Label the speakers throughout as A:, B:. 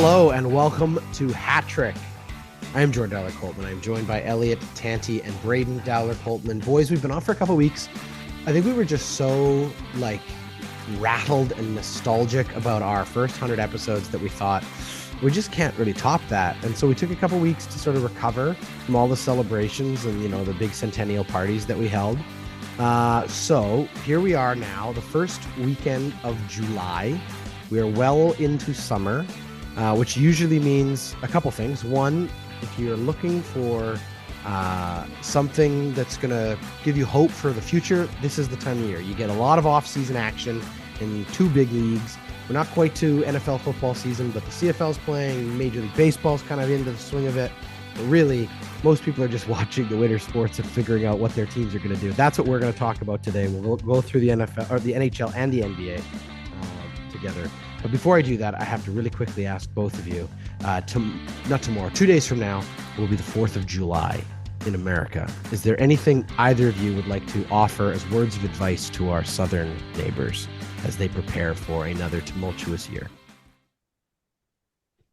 A: Hello and welcome to Hat Trick. I am Jordan Dowler-Coltman. I'm joined by Elliot Tanti and Braden Dowler-Coltman. Boys, we've been off for a couple weeks. I think we were just so rattled and nostalgic about our first 100 episodes that we thought we just can't really top that. And so we took a couple weeks to sort of recover from all the celebrations and, the big centennial parties that we held. So here we are now, the first weekend of July. We are well into summer, which usually means a couple things. One, if you're looking for something that's going to give you hope for the future, this is the time of year. You get a lot of off-season action in two big leagues. We're not quite to NFL football season, but the CFL's playing. Major League Baseball's kind of into the swing of it. But really, most people are just watching the winter sports and figuring out what their teams are going to do. That's what we're going to talk about today. We'll go through the NFL or the NHL and the NBA together. But before I do that, I have to really quickly ask both of you, not tomorrow, 2 days from now will be the 4th of July in America. Is there anything either of you would like to offer as words of advice to our southern neighbors as they prepare for another tumultuous year?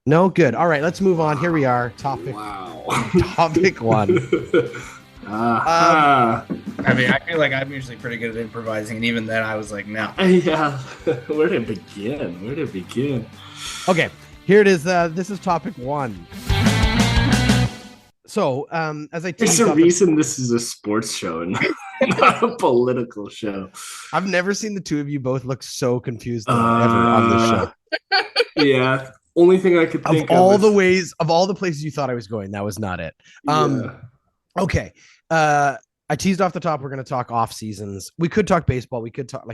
A: No? Good. All right, let's move on. Here we are. Topic one.
B: I feel like I'm usually pretty good at improvising, and even then I was like, no.
C: Yeah. Where to begin?
A: Okay, here it is. This is topic one. So, as I teased,
C: there's a reason this is a sports show and not a political show.
A: I've never seen the two of you both look so confused ever on this show.
C: Yeah. Only thing I could think
A: of all the places you thought I was going, that was not it. Okay. I teased off the top, we're going to talk off seasons. We could talk baseball. We could talk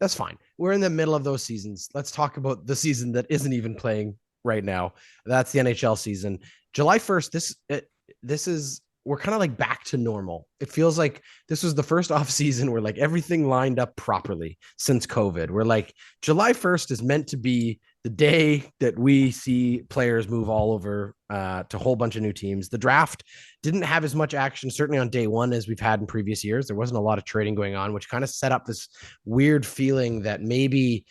A: that's fine. We're in the middle of those seasons. Let's talk about the season that isn't even playing right now. That's the NHL season. July 1st, we're kind of like back to normal. It feels like this was the first off season where everything lined up properly since COVID. We're like, July 1st is meant to be the day that we see players move all over to a whole bunch of new teams. The draft didn't have as much action, certainly on day one, as we've had in previous years. There wasn't a lot of trading going on, which kind of set up this weird feeling that maybe,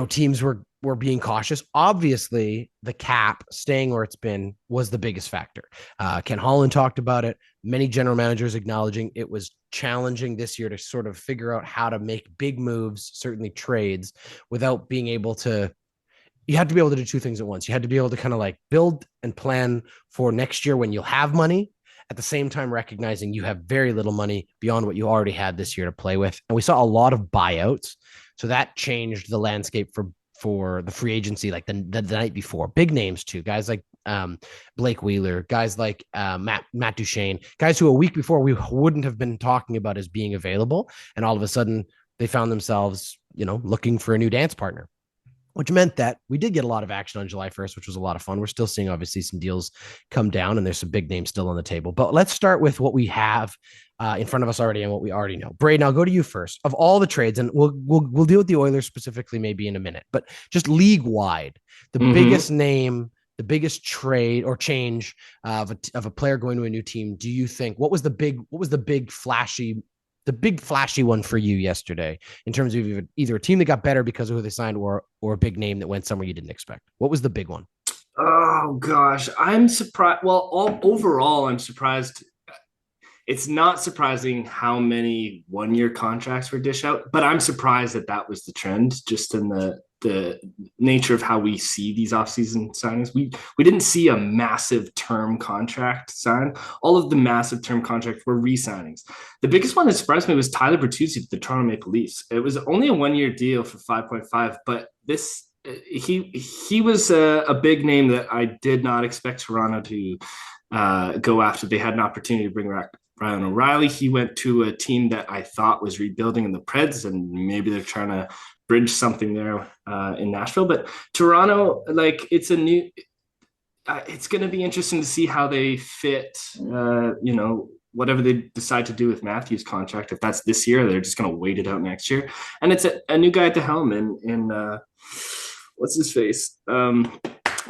A: teams were being cautious. Obviously, the cap staying where it's been was the biggest factor. Ken Holland talked about it. Many general managers acknowledging it was challenging this year to sort of figure out how to make big moves, certainly trades, without being able to. You had to be able to do two things at once. You had to be able to kind of build and plan for next year when you'll have money, at the same time recognizing you have very little money beyond what you already had this year to play with. And we saw a lot of buyouts. So that changed the landscape for the free agency, the night before. Big names too, guys like Blake Wheeler, guys like Matt Duchene, guys who a week before we wouldn't have been talking about as being available. And all of a sudden they found themselves, looking for a new dance partner, which meant that we did get a lot of action on July 1st, which was a lot of fun. We're still seeing, obviously, some deals come down, and there's some big names still on the table. But let's start with what we have in front of us already and what we already know. Braden, I'll go to you first. Of all the trades, and we'll deal with the Oilers specifically maybe in a minute, but just league-wide, the biggest name, the biggest trade or change of a player going to a new team, do you think, what was the big flashy one for you yesterday in terms of either a team that got better because of who they signed or a big name that went somewhere you didn't expect? What was the big one?
C: Oh gosh, I'm surprised. Well, overall, I'm surprised. It's not surprising how many one-year contracts were dished out, but I'm surprised that was the trend just in the nature of how we see these offseason signings. We didn't see a massive term contract sign. All of the massive term contracts were re-signings. The biggest one that surprised me was Tyler Bertuzzi with the Toronto Maple Leafs. It was only a one-year deal for 5.5, but he was a big name that I did not expect Toronto to go after. They had an opportunity to bring back Ryan O'Reilly. He went to a team that I thought was rebuilding in the Preds, and maybe they're trying to bridge something there in Nashville. But Toronto, it's a new. It's going to be interesting to see how they fit. Whatever they decide to do with Matthews' contract. If that's this year, they're just going to wait it out next year. And it's a new guy at the helm in what's his face,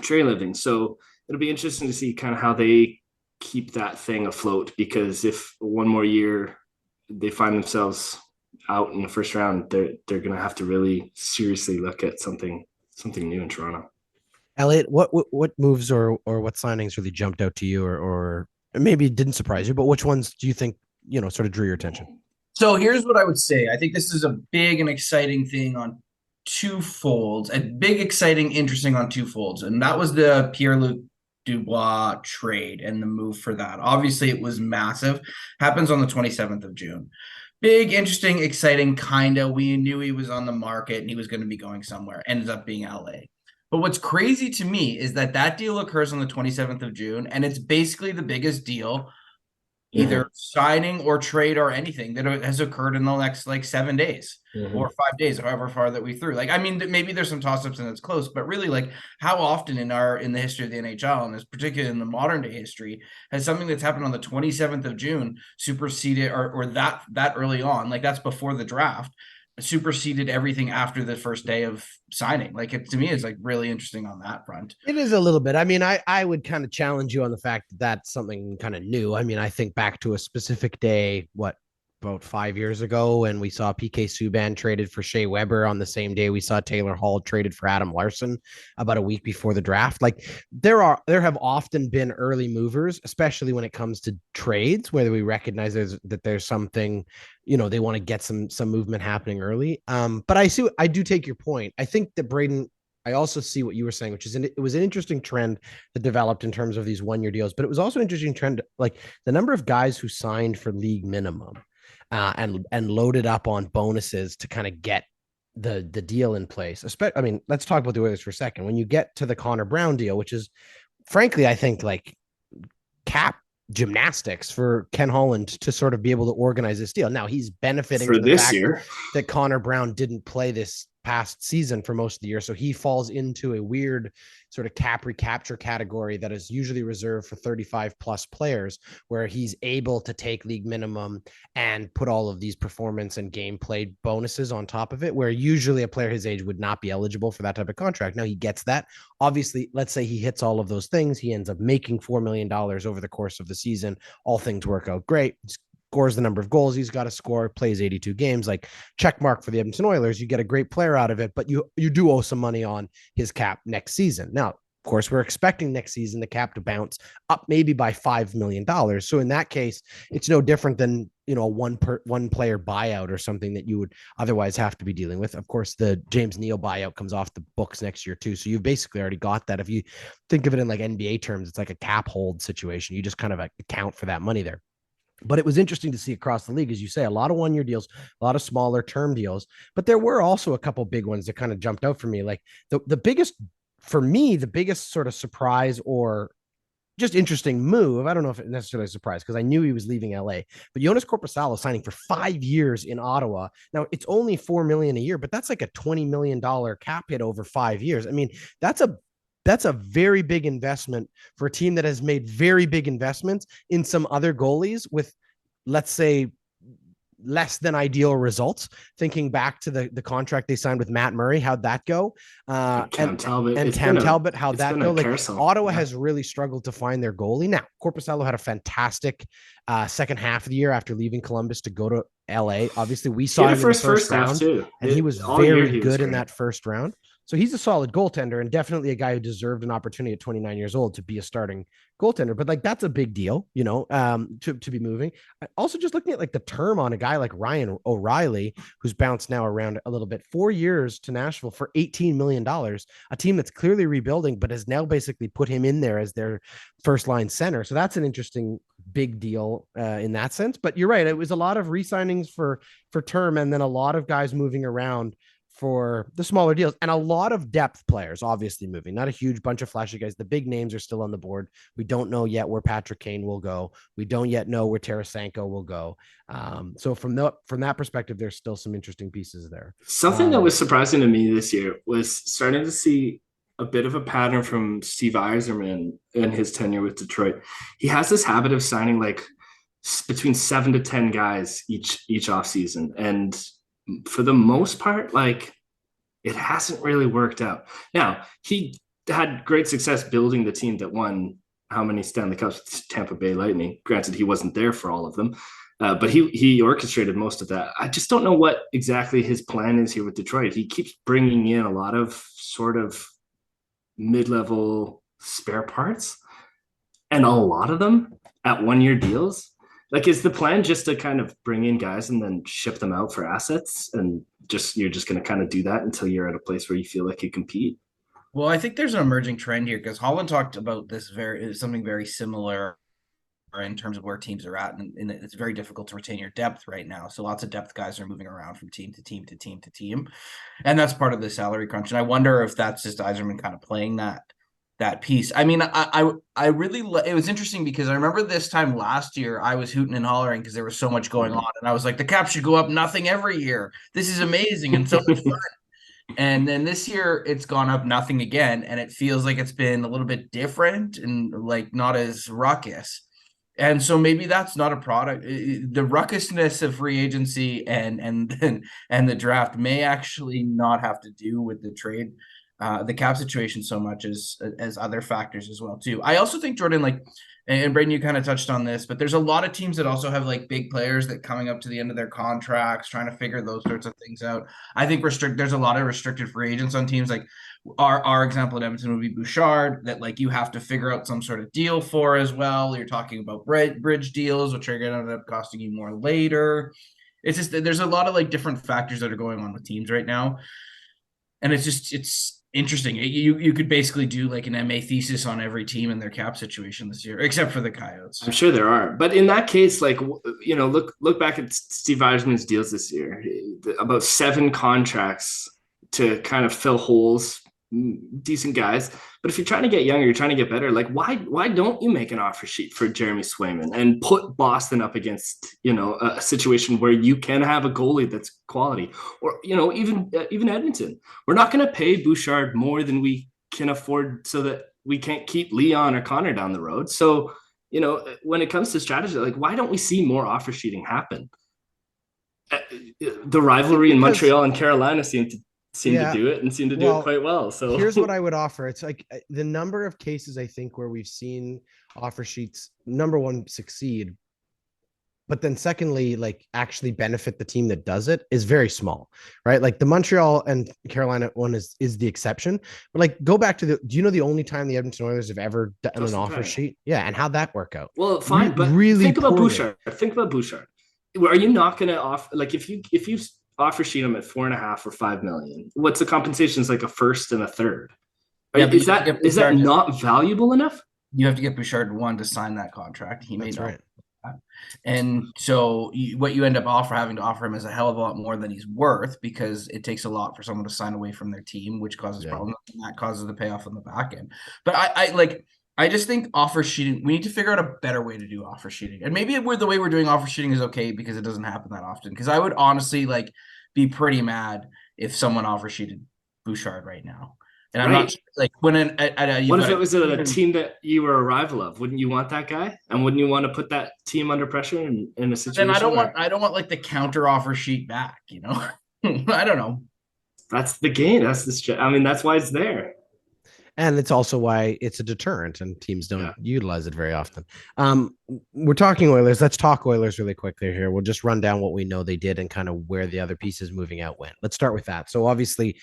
C: Trey Living. So it'll be interesting to see kind of how they keep that thing afloat, because if one more year they find themselves out in the first round, they're going to have to really seriously look at something new in Toronto.
A: Elliot, what moves or what signings really jumped out to you, or maybe didn't surprise you, but which ones do you think sort of drew your attention?
B: So here's what I would say. I think this is a big and exciting thing on two folds, a big, exciting, interesting on two folds. And that was the Pierre-Luc Dubois trade and the move for that. Obviously, it was massive. Happens on the 27th of June. Big, interesting, exciting, kind of. We knew he was on the market and he was going to be going somewhere. Ends up being LA. But what's crazy to me is that that deal occurs on the 27th of June, and it's basically the biggest deal either signing or trade or anything that has occurred in the next like 7 days or 5 days, however far that we threw. Like, I mean, maybe there's some toss-ups and it's close, but really, like, how often in the history of the NHL, and this particularly in the modern day history, has something that's happened on the 27th of June superseded or that early on, like that's before the draft, superseded everything after the first day of signing. Like, it to me is like really interesting on that front.
A: It is a little bit. I mean, I would kind of challenge you on the fact that that's something kind of new. I mean, I think back to a specific day, about 5 years ago, and we saw PK Subban traded for Shea Weber on the same day we saw Taylor Hall traded for Adam Larson about a week before the draft. Like there have often been early movers, especially when it comes to trades, whether we recognize there's something, they want to get some movement happening early. But I do take your point. I think that Braden, I also see what you were saying, which is it was an interesting trend that developed in terms of these 1 year deals, but it was also an interesting trend, like the number of guys who signed for league minimum and loaded up on bonuses to kind of get the deal in place. I mean, let's talk about the Oilers for a second. When you get to the Connor Brown deal, which is frankly, I think like cap gymnastics for Ken Holland to sort of be able to organize this deal. Now he's benefiting
C: for
A: from the
C: this
A: fact
C: year
A: that Connor Brown didn't play this past season for most of the year. So he falls into a weird sort of cap recapture category that is usually reserved for 35 plus players, where he's able to take league minimum and put all of these performance and gameplay bonuses on top of it, where usually a player his age would not be eligible for that type of contract. Now he gets that. Obviously, let's say he hits all of those things. He ends up making $4 million over the course of the season. All things work out great. Scores the number of goals he's got to score, plays 82 games, like check mark for the Edmonton Oilers. You get a great player out of it, but you do owe some money on his cap next season. Now, of course, we're expecting next season the cap to bounce up maybe by $5 million. So in that case, it's no different than a one player buyout or something that you would otherwise have to be dealing with. Of course, the James Neal buyout comes off the books next year too. So you've basically already got that. If you think of it in like NBA terms, it's like a cap hold situation. You just kind of account for that money there. But it was interesting to see across the league, as you say, a lot of 1 year deals, a lot of smaller term deals. But there were also a couple big ones that kind of jumped out for me. Like the biggest, for me, the biggest sort of surprise or just interesting move. I don't know if it necessarily a surprise because I knew he was leaving LA, but Jonas Corposalo signing for 5 years in Ottawa. Now it's only $4 million a year, but that's like a $20 million cap hit over 5 years. I mean, that's a very big investment for a team that has made very big investments in some other goalies with, let's say, less than ideal results. Thinking back to the contract they signed with Matt Murray, how'd that go?
C: Cam Talbot
A: and Cam Talbot, how'd that go? Like Ottawa
C: yeah.
A: has really struggled to find their goalie. Now, Corposalo had a fantastic second half of the year after leaving Columbus to go to LA. Obviously, we saw him in the first round,
C: too.
A: And he was very good in that first round. So he's a solid goaltender and definitely a guy who deserved an opportunity at 29 years old to be a starting goaltender. But like, that's a big deal, to be moving. Also, just looking at like the term on a guy like Ryan O'Reilly, who's bounced now around a little bit, 4 years to Nashville for $18 million, a team that's clearly rebuilding, but has now basically put him in there as their first line center. So that's an interesting big deal in that sense. But you're right. It was a lot of re-signings for term, and then a lot of guys moving around for the smaller deals, and a lot of depth players obviously moving. Not a huge bunch of flashy guys. The big names are still on the board. We don't know yet where Patrick Kane will go. We don't yet know where Tarasenko will go. So from that perspective, there's still some interesting pieces there.
C: Something that was surprising to me this year was starting to see a bit of a pattern from Steve Yzerman in his tenure with Detroit. He has this habit of signing like between 7 to 10 guys each offseason, and for the most part, like, it hasn't really worked out. Now, he had great success building the team that won how many Stanley Cups with Tampa Bay Lightning. Granted, he wasn't there for all of them, but he orchestrated most of that. I just don't know what exactly his plan is here with Detroit. He keeps bringing in a lot of sort of mid-level spare parts, and a lot of them at 1 year deals. Like, is the plan just to kind of bring in guys and then ship them out for assets, and you're just going to kind of do that until you're at a place where you feel like you compete?
B: Well, I think there's an emerging trend here because Holland talked about this something very similar in terms of where teams are at, and it's very difficult to retain your depth right now. So lots of depth guys are moving around from team to team to team to team, and that's part of the salary crunch. And I wonder if that's just Yzerman kind of playing that piece. I mean, I really it was interesting because I remember this time last year I was hooting and hollering because there was so much going on, and I was like, the cap should go up nothing every year. This is amazing and so much fun. And then this year it's gone up nothing again, and it feels like it's been a little bit different and like not as ruckus. And so maybe that's not a product. The ruckusness of free agency and the draft may actually not have to do with the trade, the cap situation so much as other factors as well too. I also think Jordan, like, and Braden, you kind of touched on this, but there's a lot of teams that also have like big players that coming up to the end of their contracts, trying to figure those sorts of things out. I think there's a lot of restricted free agents on teams. Like our example at Edmonton would be Bouchard, that like you have to figure out some sort of deal for as well. You're talking about bridge deals, which are going to end up costing you more later. It's just there's a lot of like different factors that are going on with teams right now, and it's interesting. You could basically do like an MA thesis on every team in their cap situation this year, except for the Coyotes.
C: I'm sure there are, but in that case, like, look back at Steve Yzerman's deals this year, about 7 contracts to kind of fill holes, decent guys. But if you're trying to get younger, you're trying to get better. Like, why don't you make an offer sheet for Jeremy Swayman and put Boston up against a situation where you can have a goalie that's quality, or even Edmonton. We're not going to pay Bouchard more than we can afford, so that we can't keep Leon or Connor down the road. So when it comes to strategy, like, why don't we see more offer sheeting happen? The rivalry in Montreal and Carolina seem to do it and seem to do it quite well. So
A: here's what I would offer. It's like the number of cases I think where we've seen offer sheets, number one, succeed, but then secondly, like actually benefit the team that does it is very small, right? Like the Montreal and Carolina one is the exception. But like, go back to do you know the only time the Edmonton Oilers have ever done an offer sheet? Yeah, and how'd that work out?
C: Well, fine, but really think about Bouchard. Think about Bouchard. Are you not going to offer, like, if you offer sheet them at 4.5 or 5 million, what's the compensation? Is like a first and a third. Yeah, is that not valuable enough?
B: You have to get Bouchard one to sign that contract. He may not. Right. And so what you end up having to offer him is a hell of a lot more than he's worth, because it takes a lot for someone to sign away from their team, which causes problems, and that causes the payoff on the back end. But I just think offer sheeting, we need to figure out a better way to do offer sheeting. And maybe the way we're doing offer sheeting is okay because it doesn't happen that often. Because I would honestly be pretty mad if someone offer sheeted Bouchard right now. And I'm not like, when
C: what if it was a team that you were a rival of? Wouldn't you want that guy? And wouldn't you want to put that team under pressure in a situation?
B: Then I don't want like the counter offer sheet back, I don't know.
C: That's the game. That's why it's there.
A: And it's also why it's a deterrent, and teams don't utilize it very often. We're talking Oilers. Let's talk Oilers really quickly here. We'll just run down what we know they did and kind of where the other pieces moving out went. Let's start with that. So obviously,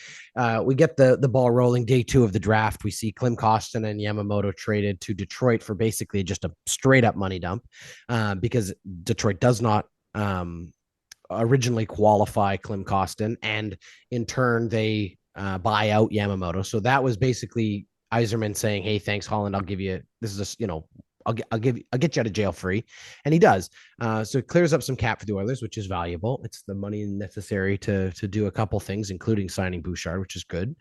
A: we get the ball rolling. Day 2 of the draft, we see Klim Kostin and Yamamoto traded to Detroit for basically just a straight up money dump, because Detroit does not originally qualify Klim Kostin, and in turn they buy out Yamamoto. So that was basically Yzerman saying, "Hey, thanks, Holland. I'll give you this is I'll get you out of jail free," and he does. So it clears up some cap for the Oilers, which is valuable. It's the money necessary to do a couple things, including signing Bouchard, which is good.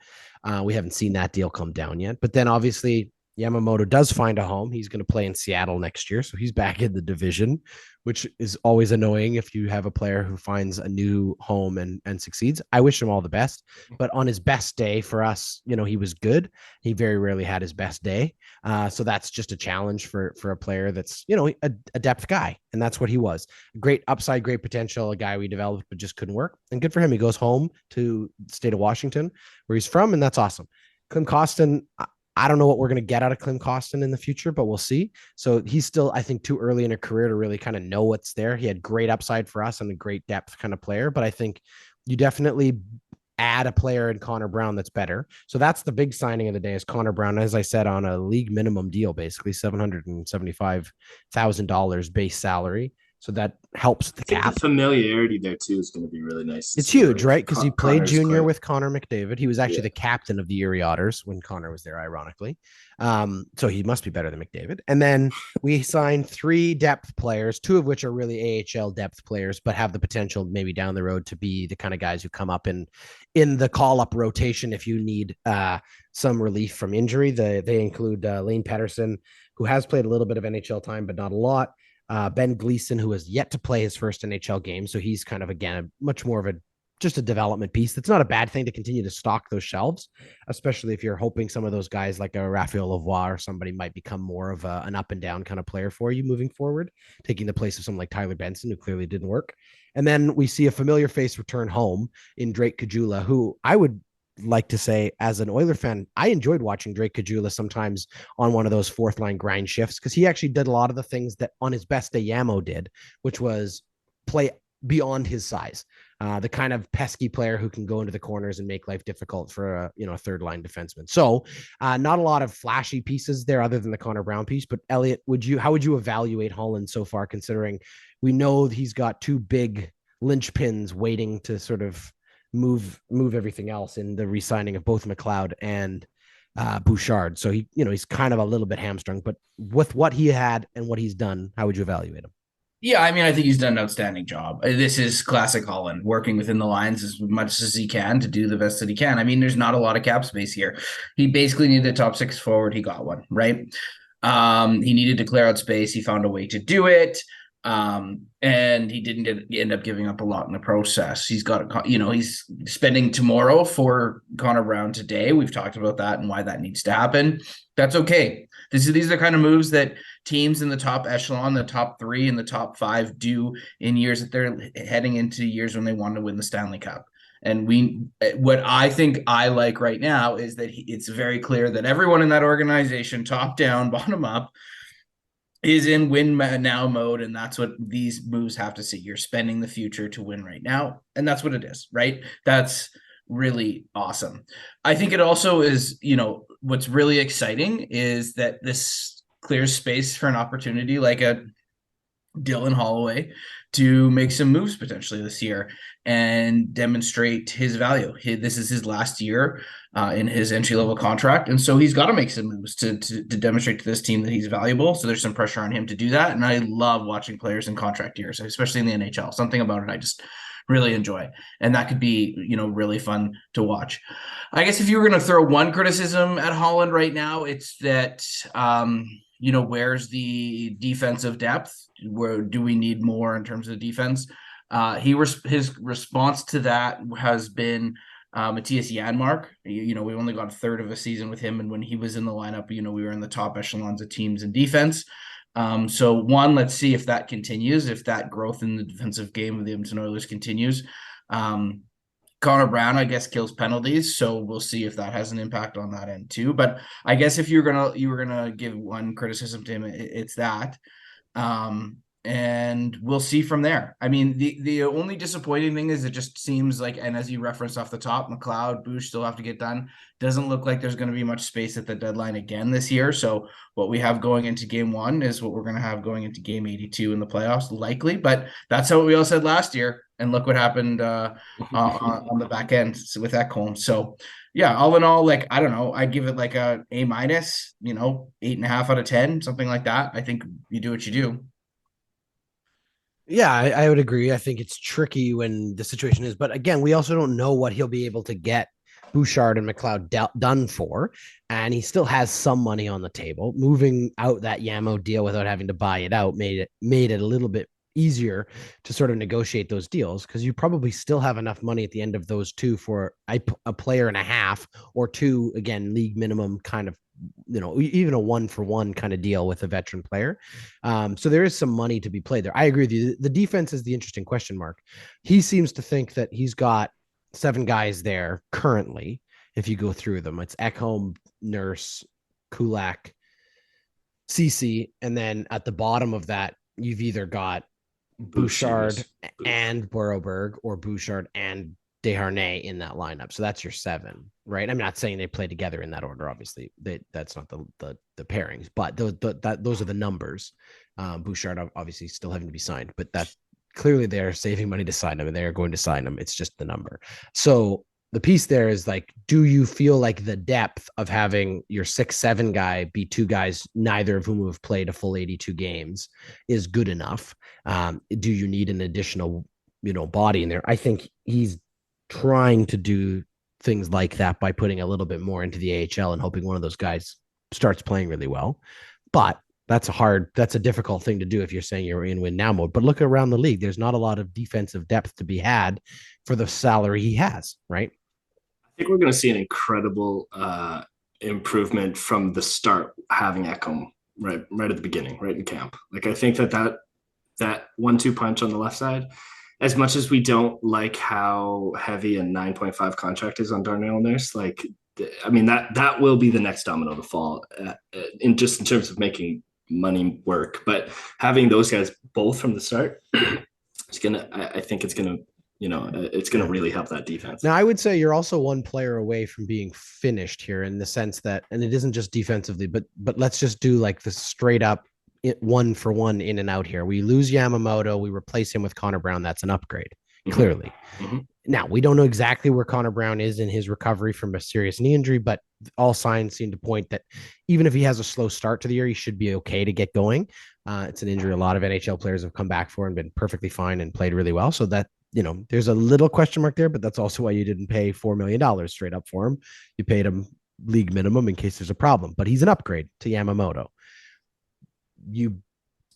A: We haven't seen that deal come down yet, but then obviously Yamamoto does find a home. He's going to play in Seattle next year, so he's back in the division, which is always annoying if you have a player who finds a new home and succeeds. I wish him all the best, but on his best day for us, he was good. He very rarely had his best day. So that's just a challenge for a player that's, a depth guy, and that's what he was. Great upside, great potential, a guy we developed but just couldn't work. And good for him. He goes home to the state of Washington, where he's from, and that's awesome. Klim Kostin, I don't know what we're going to get out of Klim Kostin in the future, but we'll see. So he's still, I think, too early in a career to really kind of know what's there. He had great upside for us and a great depth kind of player, but I think you definitely add a player in Connor Brown that's better. So that's the big signing of the day is Connor Brown, as I said, on a league minimum deal, basically $775,000 base salary. So that helps the
C: I think
A: cap.
C: the familiarity there too is going to be really nice.
A: It's huge,
C: like,
A: right? Because he played junior with
C: quite...
A: Connor McDavid. He was actually the captain of the Erie Otters when Connor was there, ironically. So he must be better than McDavid. And then we signed 3 depth players, 2 of which are really AHL depth players, but have the potential maybe down the road to be the kind of guys who come up in the call-up rotation if you need some relief from injury. They include Lane Pedersen, who has played a little bit of NHL time, but not a lot. Ben Gleason, who has yet to play his first NHL game. So he's kind of, again, much more of just a development piece. That's not a bad thing to continue to stock those shelves, especially if you're hoping some of those guys like a Raphael Lavoie or somebody might become more of an up and down kind of player for you moving forward, taking the place of someone like Tyler Benson, who clearly didn't work. And then we see a familiar face return home in Drake Caggiula, who I would like to say, as an Oiler fan, I enjoyed watching Drake Caggiula sometimes on one of those 4th line grind shifts, because he actually did a lot of the things that on his best day Yamo did, which was play beyond his size. The kind of pesky player who can go into the corners and make life difficult for a 3rd line defenseman. So not a lot of flashy pieces there other than the Connor Brown piece. But Elliot, how would you evaluate Holland so far, considering we know he's got 2 big linchpins waiting to sort of move everything else in the re-signing of both McLeod and Bouchard. So he's kind of a little bit hamstrung, but with what he had and what he's done, how would you evaluate him?
B: Yeah, I mean, I think he's done an outstanding job. This is classic Holland, working within the lines as much as he can to do the best that he can. I mean, there's not a lot of cap space here. He basically needed a top 6 forward. He got one, right? He needed to clear out space. He found a way to do it. And he didn't end up giving up a lot in the process. He's got, he's spending tomorrow for Connor Brown today. We've talked about that and why that needs to happen. That's okay. These are the kind of moves that teams in the top echelon, the top 3 and the top 5 do in years that they're heading into years when they want to win the Stanley Cup. And what I think I like right now is that it's very clear that everyone in that organization, top down, bottom up, is in win now mode, and that's what these moves have to see. You're spending the future to win right now, and that's what it is, right? That's really awesome. I think it also is, what's really exciting is that this clears space for an opportunity like a Dylan Holloway to make some moves potentially this year and demonstrate his value. This is his last year in his entry-level contract, and so he's got to make some moves to demonstrate to this team that he's valuable. So there's some pressure on him to do that, and I love watching players in contract years, especially in the NHL. Something about it I just really enjoy, and that could be really fun to watch. I guess if you were going to throw one criticism at Holland right now, it's that where's the defensive depth? Where do we need more in terms of defense? His response to that has been Matthias Janmark. We only got a third of a season with him, and when he was in the lineup, we were in the top echelons of teams in defense. So let's see if that continues, if that growth in the defensive game of the Edmonton Oilers continues. Connor Brown, I guess, kills penalties, so we'll see if that has an impact on that end too. But I guess if you were gonna give one criticism to him, it's that. And we'll see from there. I mean, the only disappointing thing is it just seems like, and as you referenced off the top, McLeod, Bush still have to get done. Doesn't look like there's going to be much space at the deadline again this year. So what we have going into game 1 is what we're going to have going into game 82 in the playoffs, likely. But that's how we all said last year. And look what happened on the back end with Ekholm. So yeah, all in all, I don't know, I'd give it like a A-, 8.5 out of 10, something like that. I think you do what you do.
A: Yeah, I would agree. I think it's tricky when the situation is, but again, we also don't know what he'll be able to get Bouchard and McLeod done for, and he still has some money on the table. Moving out that Yamo deal without having to buy it out made it a little bit easier to sort of negotiate those deals, because you probably still have enough money at the end of those 2 for a player and a half or 2, again, league minimum kind of, even a 1-for-1 kind of deal with a veteran player. So there is some money to be played there. I agree with you. The defense is the interesting question mark. He seems to think that he's got 7 guys there currently. If you go through them, it's Ekholm, Nurse, Kulak, Cece, and then at the bottom of that, you've either got Bouchard and Boroberg or Bouchard and Desharnais in that lineup. So that's your 7, right? I'm not saying they play together in that order. Obviously, that's not the pairings, but those are the numbers. Bouchard obviously still having to be signed, but that clearly they're saving money to sign him, and they are going to sign him. It's just the number. So the piece there is like, do you feel like the depth of having your 6-7 guy be 2 guys, neither of whom have played a full 82 games, is good enough? Do you need an additional, body in there? I think he's trying to do things like that by putting a little bit more into the AHL and hoping one of those guys starts playing really well. But that's a difficult thing to do if you're saying you're in win now mode. But look around the league. There's not a lot of defensive depth to be had for the salary he has, right?
C: I think we're going to see an incredible improvement from the start, having Ekholm right at the beginning, right in camp. Like, I think that 1-2 punch on the left side, as much as we don't like how heavy a 9.5 contract is on Darnell Nurse, like, I mean, that will be the next domino to fall in terms of making money work. But having those guys both from the start, I think it's gonna really help that defense.
A: Now, I would say you're also one player away from being finished here, in the sense that, and it isn't just defensively, but let's just do like the straight up 1-for-1 in and out here. We lose Yamamoto, we replace him with Connor Brown. That's an upgrade, clearly. Mm-hmm. Now, we don't know exactly where Connor Brown is in his recovery from a serious knee injury, but all signs seem to point that even if he has a slow start to the year, he should be okay to get going. It's an injury a lot of NHL players have come back for and been perfectly fine and played really well. So that, there's a little question mark there, but that's also why you didn't pay $4 million straight up for him. You paid him league minimum in case there's a problem, but he's an upgrade to Yamamoto. You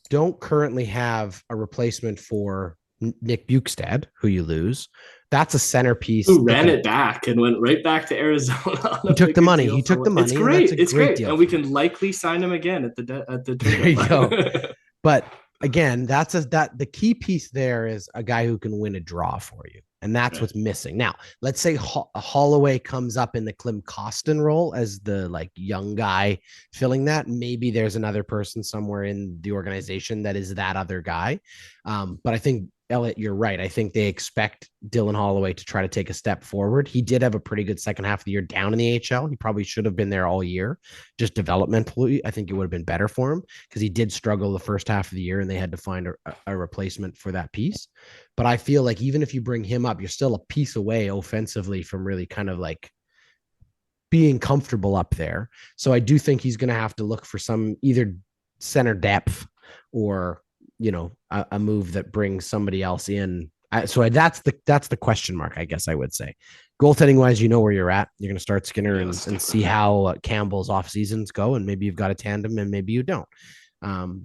A: don't currently have a replacement for Nick Bukestad, who you lose. That's a centerpiece.
C: Who ran it back and went right back to Arizona.
A: He took the money.
C: It's great. It's great. And we can likely sign him again at the
A: there you go. But again, the key piece there is a guy who can win a draw for you. And that's what's missing. Now, let's say Holloway comes up in the Klim Kostin role as the young guy filling that. Maybe there's another person somewhere in the organization that is that other guy. But I think, Elliot, you're right. I think they expect Dylan Holloway to try to take a step forward. He did have a pretty good second half of the year down in the AHL. He probably should have been there all year. Just developmentally, I think it would have been better for him, because he did struggle the first half of the year and they had to find a replacement for that piece. But I feel like even if you bring him up, you're still a piece away offensively from really kind of being comfortable up there. So I do think he's going to have to look for some either center depth or a move that brings somebody else in. So that's the question mark, I guess I would say. Goaltending wise, where you're at. You're going to start Skinner and see how Campbell's off seasons go. And maybe you've got a tandem and maybe you don't.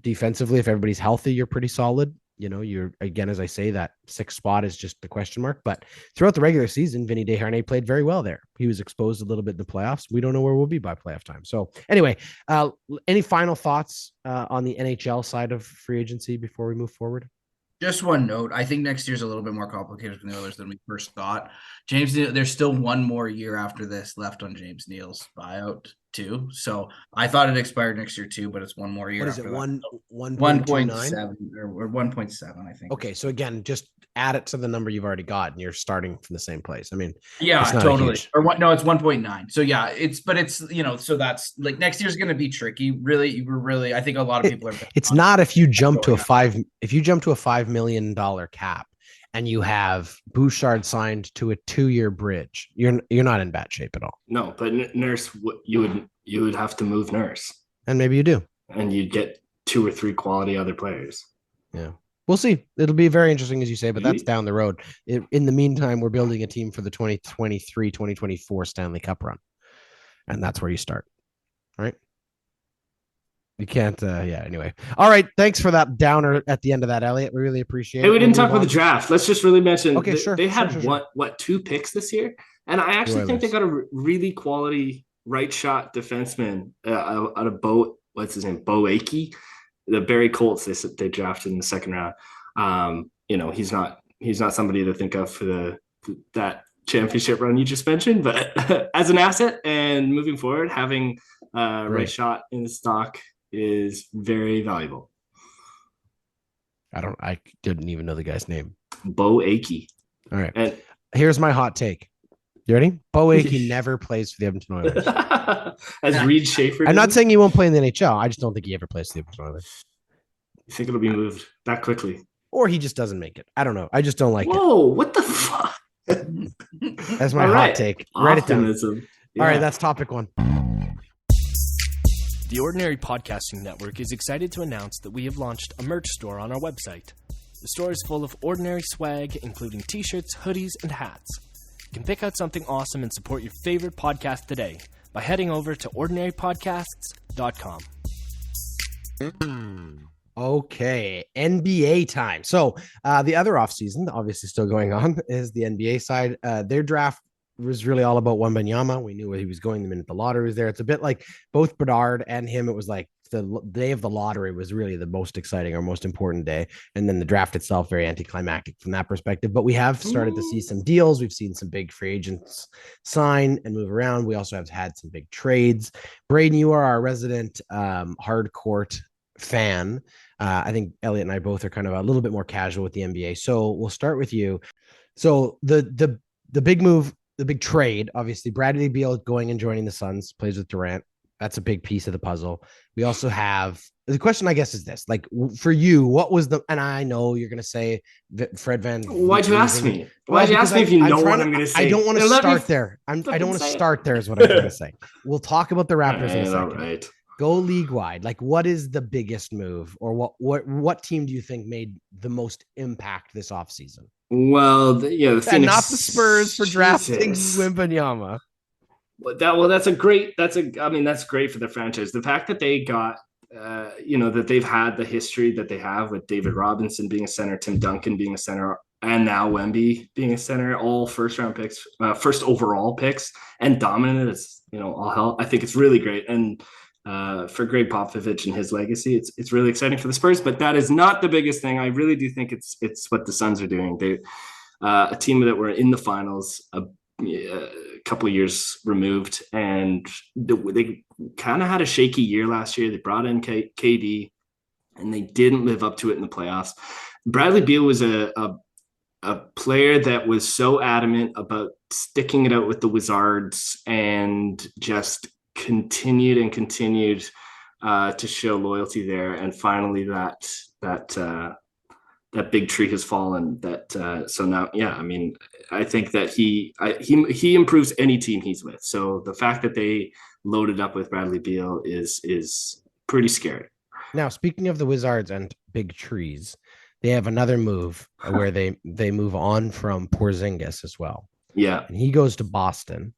A: Defensively, if everybody's healthy, you're pretty solid. You're, again, as I say, that 6th spot is just the question mark. But throughout the regular season, Vinny Desharnais played very well there. He was exposed a little bit in the playoffs. We don't know where we'll be by playoff time. So anyway, any final thoughts on the NHL side of free agency before we move forward?
B: Just one note. I think next year's a little bit more complicated than the others than we first thought. James Neal, there's still one more year after this left on James Neal's buyout too. So I thought it expired next year too, but it's one more year.
A: What is it? 1.7
B: or 1.7, I think.
A: Okay, so again, just add it to the number you've already got, and you're starting from the same place. I mean,
B: yeah, totally. Or what? No, it's 1.9. So yeah, it's so that's next year's going to be tricky. Really, I think a lot of people are.
A: It's not if you jump to a $5 million cap and you have Bouchard signed to a 2-year bridge, you're not in bad shape at all.
C: No, but Nurse, you would have to move Nurse,
A: and maybe you do,
C: and you'd get 2 or 3 quality other players.
A: Yeah, we'll see. It'll be very interesting, as you say, but that's down the road. In the meantime, we're building a team for the 2023-2024 Stanley Cup run, and that's where you start. All right. You can't, anyway. All right. Thanks for that downer at the end of that, Elliot. We really appreciate it.
C: Hey, we didn't talk about the draft. Let's just really mention.
A: Okay, sure.
C: They had 2 picks this year? And I actually think they got a really quality right shot defenseman out of what's his name? Bo Akey. The Barrie Colts they drafted in the 2nd round. He's not somebody to think of for that championship run you just mentioned, but as an asset and moving forward, having right shot in the stock is very valuable.
A: I didn't even know the guy's name.
C: Bo Akey.
A: All right.
C: And
A: Here's my hot take. You ready? Bo Akey never plays for the Edmonton Oilers.
C: As Reed Schaefer.
A: I'm not saying he won't play in the NHL. I just don't think he ever plays for the Edmonton Oilers.
C: You think it'll be moved that quickly?
A: Or he just doesn't make it. I don't know. I just don't like it.
C: Whoa, what the fuck?
A: That's my hot take. Write it down.
C: Yeah.
A: All right, that's topic 1.
D: The Ordinary Podcasting Network is excited to announce that we have launched a merch store on our website. The store is full of ordinary swag, including t-shirts, hoodies, and hats. You can pick out something awesome and support your favorite podcast today by heading over to ordinarypodcasts.com.
A: Okay, NBA time. So the other offseason, obviously still going on, is the NBA side. Their draft was really all about Wembanyama. We knew where he was going the minute the lottery was there. It's a bit like both Bedard and him. It was like the day of the lottery was really the most exciting or most important day. And then the draft itself, very anticlimactic from that perspective. But we have started to see some deals. We've seen some big free agents sign and move around. We also have had some big trades. Braden, you are our resident hardcourt fan. I think Elliot and I both are kind of a little bit more casual with the NBA. So we'll start with you. So the big move, the big trade, obviously Bradley Beal going and joining the Suns, plays with Durant. That's a big piece of the puzzle. We also have the question, I guess, is this: like for you, what was the? And I know you're going to say Fred Van.
C: Why'd you ask me? Why'd you ask me if you know what I'm going to say?
A: I don't want to start there. I don't want to start there. Is what I'm trying to say. We'll talk about the Raptors in a second.
C: Right.
A: Go league wide. Like, what is the biggest move, or what team do you think made the most impact this offseason?
C: Well, the Phoenix,
A: and not the Spurs for drafting Wembanyama.
C: That's great for the franchise. The fact that they got, that they've had the history that they have with David Robinson being a center, Tim Duncan being a center, and now Wemby being a center, all first overall picks, and dominant. It's all hell. I think it's really great, and for Greg Popovich and his legacy, it's really exciting for the Spurs. But that is not the biggest thing. I really do think it's what the Suns are doing. They a team that were in the finals a couple of years removed, and they kind of had a shaky year last year. They brought in KD, and they didn't live up to it in the playoffs. Bradley Beal was a player that was so adamant about sticking it out with the Wizards and just continued to show loyalty there. And finally that big tree has fallen. So now, I think that he improves any team he's with. So the fact that they loaded up with Bradley Beal is pretty scary.
A: Now, speaking of the Wizards and big trees, they have another move where they move on from Porzingis as well.
C: Yeah.
A: And he goes to Boston.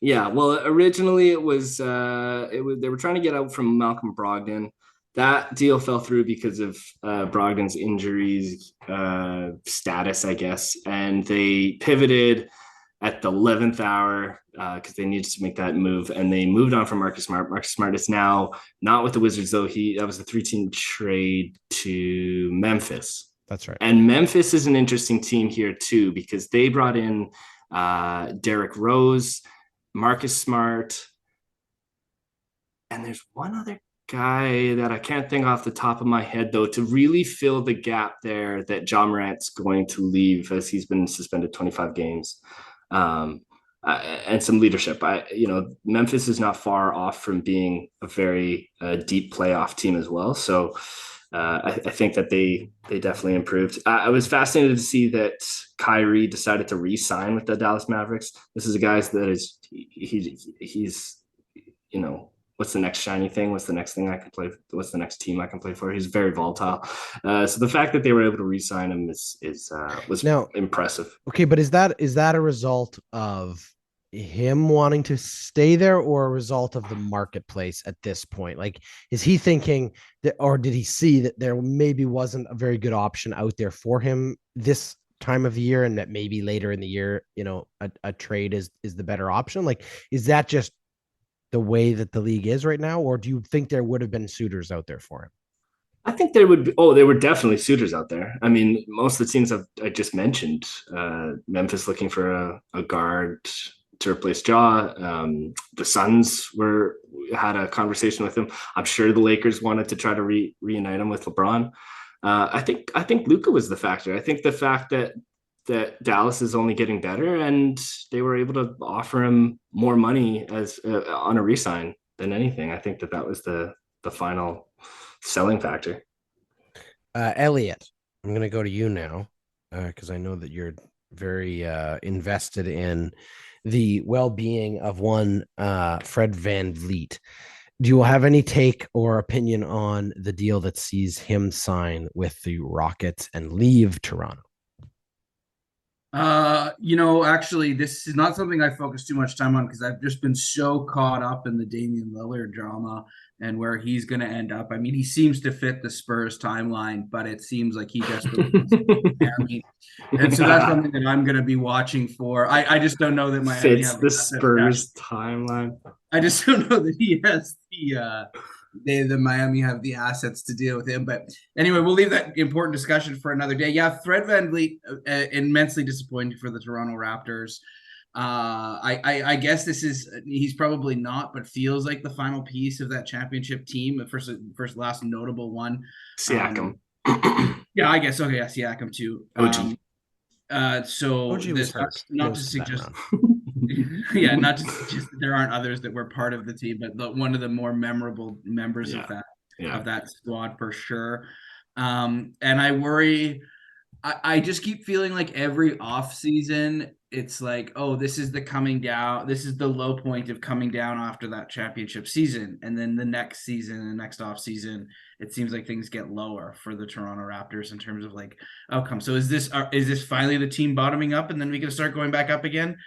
C: Yeah. Well, originally they were trying to get out from Malcolm Brogdon. That deal fell through because of Brogdon's injuries status, I guess. And they pivoted at the 11th hour because they needed to make that move. And they moved on from Marcus Smart. Marcus Smart is now not with the Wizards, though. That was a 3-team trade to Memphis.
A: That's right.
C: And Memphis is an interesting team here, too, because they brought in Derrick Rose, Marcus Smart, and there's one other guy that I can't think off the top of my head, though, to really fill the gap there that Ja Morant's going to leave as he's been suspended 25 games. And some leadership. Memphis is not far off from being a very deep playoff team as well. So I think that they definitely improved. I was fascinated to see that Kyrie decided to re-sign with the Dallas Mavericks. This is a guy that he's what's the next shiny thing? What's the next thing I can play? What's the next team I can play for? He's very volatile. So the fact that they were able to re-sign him was now impressive.
A: Okay, but is that a result of him wanting to stay there, or a result of the marketplace at this point? Like, is he thinking that, or did he see that there maybe wasn't a very good option out there for him this time of year, and that maybe later in the year, a trade is the better option? Like, is that just the way that the league is right now, or do you think there would have been suitors out there for him?
C: I think there would be. Oh, there were definitely suitors out there. I mean, most of the teams I just mentioned, Memphis looking for a guard to replace Ja. The Suns had a conversation with him. I'm sure the Lakers wanted to try to reunite him with LeBron. I think Luka was the factor. I think the fact that that Dallas is only getting better, and they were able to offer him more money as on a re-sign than anything. I think that was the final selling factor.
A: Elliot, I'm going to go to you now because I know that you're very invested in the well-being of one Fred VanVleet. Do you have any take or opinion on the deal that sees him sign with the Rockets and leave Toronto?
B: Actually, this is not something I focus too much time on because I've just been so caught up in the Damian Lillard drama and where he's going to end up. I mean, he seems to fit the Spurs timeline, but it seems like he desperately wants to Miami. And so that's something that I'm going to be watching for. I just don't know that Miami
C: fits the Spurs timeline.
B: I just don't know that he has the Miami have the assets to deal with him. But anyway, we'll leave that important discussion for another day. Yeah, Fred VanVleet, immensely disappointing for the Toronto Raptors. I guess he's probably not, but feels like the final piece of that championship team, the first last notable one.
C: Siakam.
B: Yeah, I guess. Okay, yeah, Siakam too.
C: OG.
B: So
A: OG was hurt.
B: Not to suggest yeah, not to suggest that there aren't others that were part of the team, but one of the more memorable members of that squad for sure. And I worry. I just keep feeling like every offseason, it's like, oh, this is the coming down. This is the low point of coming down after that championship season. And then the next season, the next offseason, it seems like things get lower for the Toronto Raptors in terms of like outcome. So is this finally the team bottoming up and then we can start going back up again?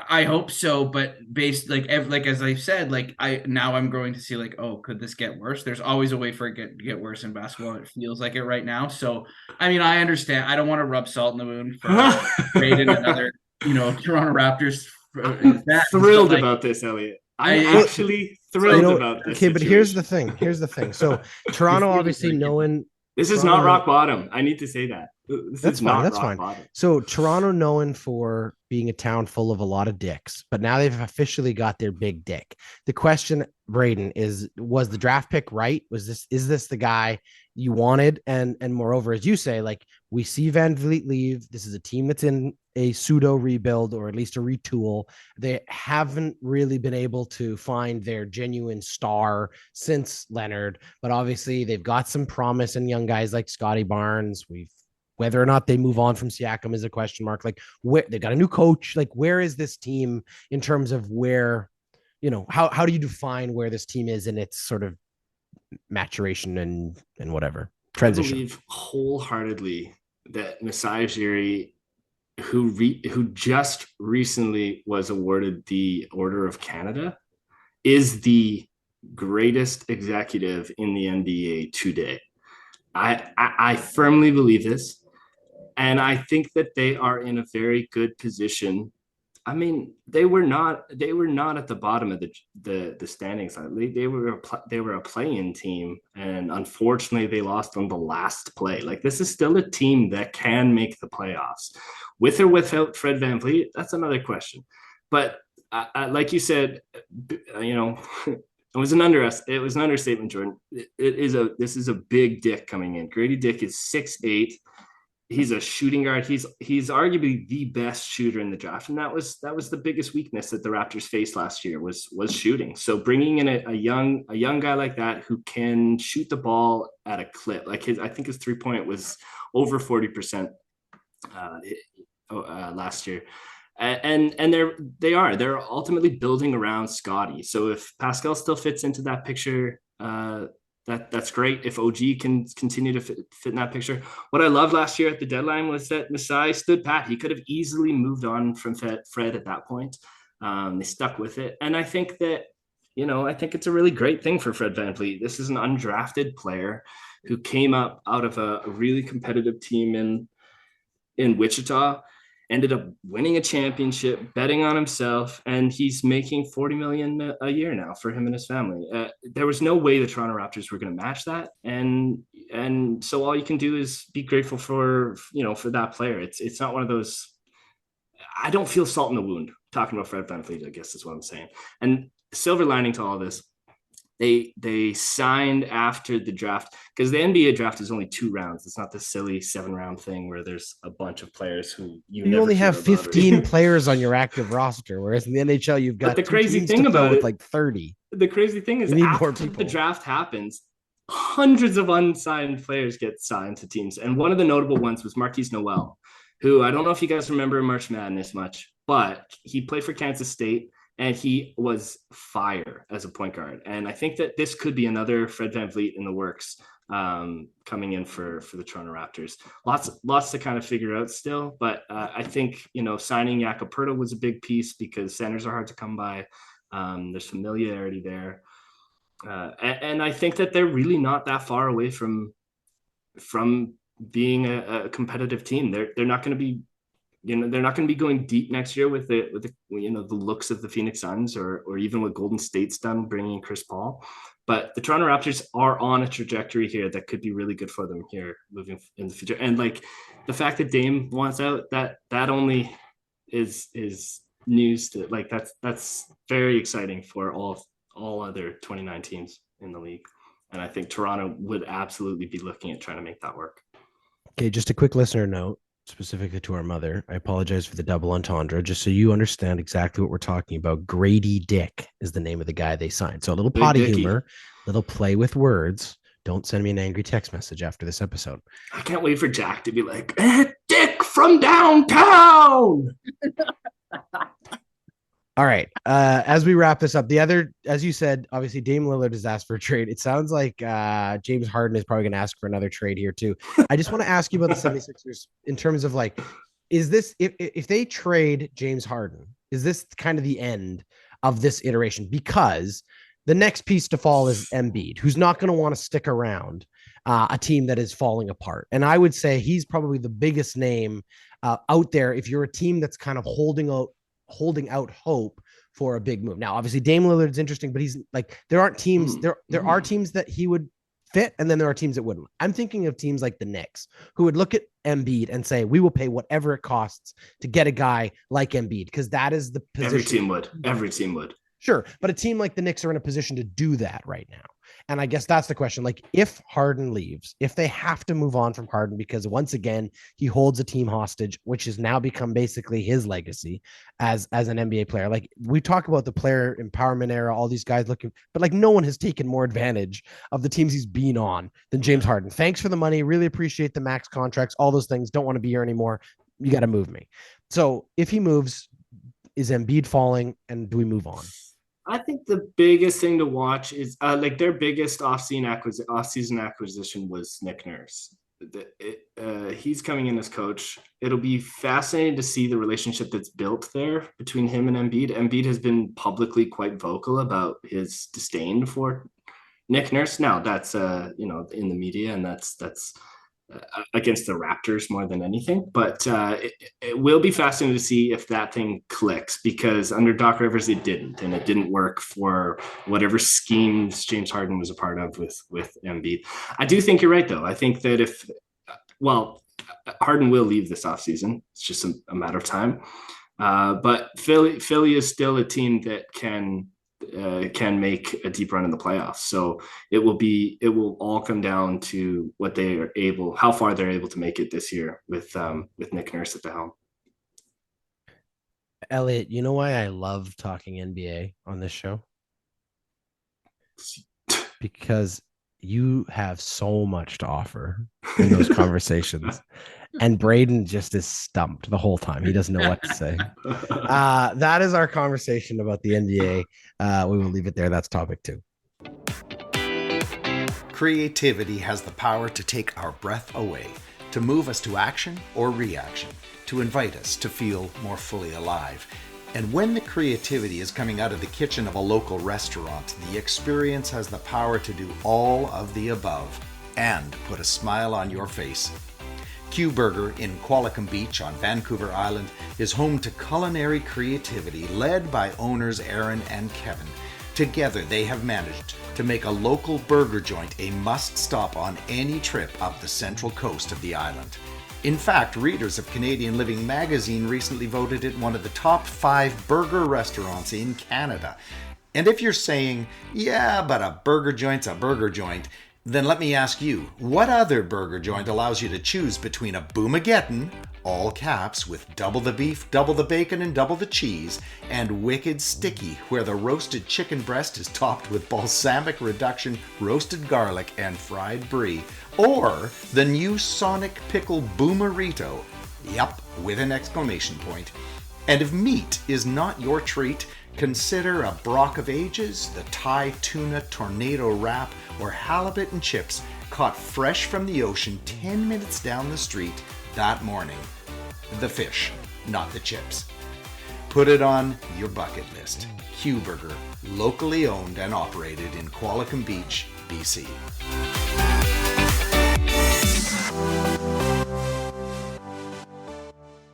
B: I hope so, but based like as I said, like I'm growing to see like, oh, could this get worse? There's always a way for it to get worse in basketball. It feels like it right now. So I mean, I understand. I don't want to rub salt in the wound for Braden and other, Toronto Raptors.
C: Thrilled about this, Elliot. I'm actually thrilled about this.
A: Okay, situation. But here's the thing. So Toronto, obviously, knowing
C: this is not rock bottom. I need to say that.
A: That's fine. That's fine. Bottom. So Toronto, known for being a town full of a lot of dicks, but now they've officially got their big dick. The question, Braden, was the draft pick right? Is this the guy you wanted? And moreover, as you say, like we see VanVleet leave. This is a team that's in a pseudo rebuild or at least a retool. They haven't really been able to find their genuine star since Leonard, but obviously they've got some promise in young guys like Scotty Barnes. Whether or not they move on from Siakam is a question mark. Like where they got a new coach, like where is this team in terms of where, how do you define where this team is in its sort of maturation and whatever transition?
C: I believe wholeheartedly that Masai Ujiri, who just recently was awarded the Order of Canada, is the greatest executive in the NBA today. I firmly believe this. And I think that they are in a very good position. I mean, they were not at the bottom of the standings. They were a play-in team, and unfortunately, they lost on the last play. Like this is still a team that can make the playoffs, with or without Fred VanVleet. That's another question. But like you said, it was an understatement, Jordan. This is a big dick coming in. Grady Dick is 6'8". He's a shooting guard. He's arguably the best shooter in the draft, and that was the biggest weakness that the Raptors faced last year was shooting. So bringing in a young guy like that who can shoot the ball at a clip, like I think his 3-point was over 40% last year. And they're ultimately building around Scotty. So if Pascal still fits into that picture, that's great. If OG can continue to fit in that picture. What I loved last year at the deadline was that Masai stood pat. He could have easily moved on from Fred at that point. They stuck with it. And I think that, I think it's a really great thing for Fred VanVleet. This is an undrafted player who came up out of a really competitive team in Wichita, ended up winning a championship, betting on himself, and he's making $40 million a year now for him and his family. There was no way the Toronto Raptors were going to match that, and so all you can do is be grateful for that player. It's not one of those. I don't feel salt in the wound talking about Fred VanVleet, I guess is what I'm saying. And silver lining to all this, they signed after the draft, because the NBA draft is only 2 rounds. It's not the silly 7-round thing where there's a bunch of players who
A: you only have 15 players on your active roster, whereas in the NHL you've got
C: the crazy thing about it,
A: like 30.
C: The crazy thing is after the draft happens, hundreds of unsigned players get signed to teams. And one of the notable ones was Marquise Noel, who I don't know if you guys remember March Madness much, but he played for Kansas State and he was fire as a point guard. And I think that this could be another Fred VanVleet in the works, coming in for the Toronto Raptors. Lots to kind of figure out still, but I think, signing Jakob Poeltl was a big piece because centers are hard to come by. There's familiarity there. And I think that they're really not that far away from being a competitive team. They're not going to be, they're not going to be going deep next year with the looks of the Phoenix Suns or even what Golden State's done bringing in Chris Paul. But the Toronto Raptors are on a trajectory here that could be really good for them here moving in the future. And like the fact that Dame wants out, that only is news to, like, that's very exciting for all other 29 teams in the league. And I think Toronto would absolutely be looking at trying to make that work.
A: Okay, just a quick listener note, specifically to our mother. I apologize for the double entendre, just so you understand exactly what we're talking about. Grady Dick is the name of the guy they signed. So a little potty humor, little play with words. Don't send me an angry text message after this episode.
C: I can't wait for Jack to be like, Dick from downtown.
A: All right. As we wrap this up, as you said, obviously Dame Lillard has asked for a trade. It sounds like James Harden is probably going to ask for another trade here too. I just want to ask you about the 76ers in terms of like, is this, if they trade James Harden, is this kind of the end of this iteration? Because the next piece to fall is Embiid, who's not going to want to stick around a team that is falling apart. And I would say he's probably the biggest name out there if you're a team that's kind of holding out hope for a big move. Now, obviously Dame Lillard's interesting, but he's like, there aren't teams, there are teams that he would fit, and then there are teams that wouldn't. I'm thinking of teams like the Knicks, who would look at Embiid and say, we will pay whatever it costs to get a guy like Embiid, because that is the position.
C: Every team would.
A: Sure, but a team like the Knicks are in a position to do that right now. And I guess that's the question. Like, if Harden leaves, if they have to move on from Harden, because once again, he holds a team hostage, which has now become basically his legacy as an NBA player. Like, we talk about the player empowerment era, all these guys looking, but like no one has taken more advantage of the teams he's been on than James Harden. Thanks for the money. Really appreciate the max contracts, all those things. Don't want to be here anymore. You got to move me. So if he moves, is Embiid falling, and do we move on?
C: I think the biggest thing to watch is like their biggest off-season acquisition was Nick Nurse. He's coming in as coach. It'll be fascinating to see the relationship that's built there between him and Embiid. Embiid has been publicly quite vocal about his disdain for Nick Nurse. Now that's in the media, and that's against the Raptors more than anything, but it will be fascinating to see if that thing clicks, because under Doc Rivers it didn't work for whatever schemes James Harden was a part of with Embiid. I do think you're right though. I think that Harden will leave this offseason. It's just a matter of time. But Philly is still a team that can make a deep run in the playoffs. So it will all come down to how far they're able to make it this year with Nick Nurse at the helm.
A: Elliot, you know why I love talking NBA on this show? Because you have so much to offer in those conversations. And Braden just is stumped the whole time. He doesn't know what to say. That is our conversation about the NBA. We will leave it there. That's topic 2.
E: Creativity has the power to take our breath away, to move us to action or reaction, to invite us to feel more fully alive. And when the creativity is coming out of the kitchen of a local restaurant, the experience has the power to do all of the above and put a smile on your face. Q Burger in Qualicum Beach on Vancouver Island is home to culinary creativity led by owners Aaron and Kevin. Together they have managed to make a local burger joint a must-stop on any trip up the central coast of the island. In fact, readers of Canadian Living magazine recently voted it one of the top 5 burger restaurants in Canada. And if you're saying, yeah, but a burger joint's a burger joint, then let me ask you, what other burger joint allows you to choose between a Boomageddon, all caps, with double the beef, double the bacon, and double the cheese, and Wicked Sticky, where the roasted chicken breast is topped with balsamic reduction, roasted garlic, and fried brie, or the new Sonic Pickle Boomerito, yup, with an exclamation point. And if meat is not your treat, consider a Brock of Ages, the Thai Tuna Tornado Wrap, or halibut and chips caught fresh from the ocean 10 minutes down the street that morning. The fish, not the chips. Put it on your bucket list. Q Burger, locally owned and operated in Qualicum Beach, BC.